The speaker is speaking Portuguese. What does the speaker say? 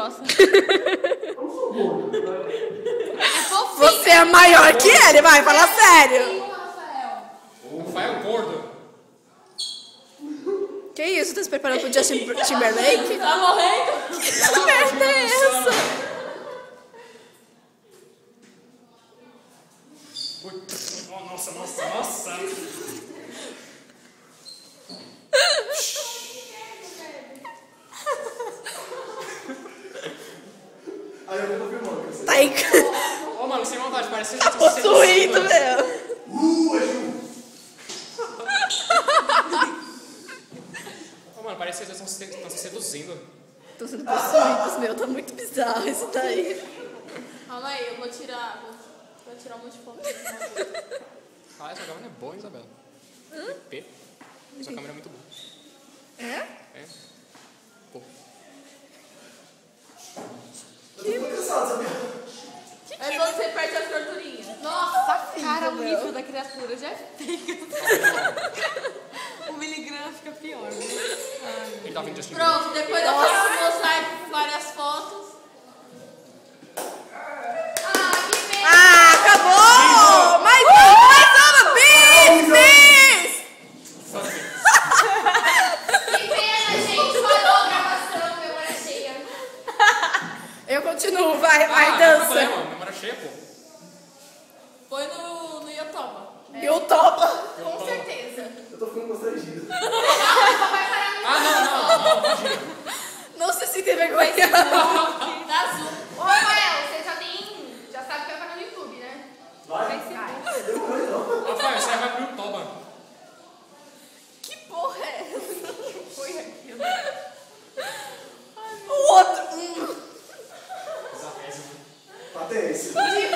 grossa. Eu não sou gordo. Você é maior que ele, vai, fala sério. O Rafael é gordo. Que isso, tá se preparando pro Justin Timberlake? Tá morrendo? Que merda é essa? Nossa. Aí eu tô filmando. Tá aí. Ô, mano, sem maldade, parece que Tá possuído, meu. É Ju. Ô, mano, parece que vocês estão se seduzindo. Tô sendo possuídos, meu. Tá muito bizarro isso daí. Calma aí, eu vou tirar um monte de foto. Ah, essa câmera é boa, Isabela. P. Essa câmera é muito boa. É? É. Pô. Eu tô muito cansado, sabia? Aí você perde as gordurinhas. Nossa, a cara horrível da criatura já é feia. O miligrama fica pior, né? Ele tá vindo de Justin Pronto, depois eu faço um mosaico com várias fotos. Ah, acabou! Mais uma! Bis! Que pena, gente. Falou a gravação, memória cheia. Eu continuo, vai, Não dança. tem problema, memória cheia, pô. Põe no Yotoba. Eu topo. Com certeza. Eu tô ficando constrangido. Vai parar Não, imagina. Não se sinta vergonha. Dá zoom. Ô, Rafael, você já sabe que vai parar no YouTube, né? Vai. Demorou então. Rafael, você vai pro Toba. Que porra é essa? Foi aquilo. O outro. Patência. De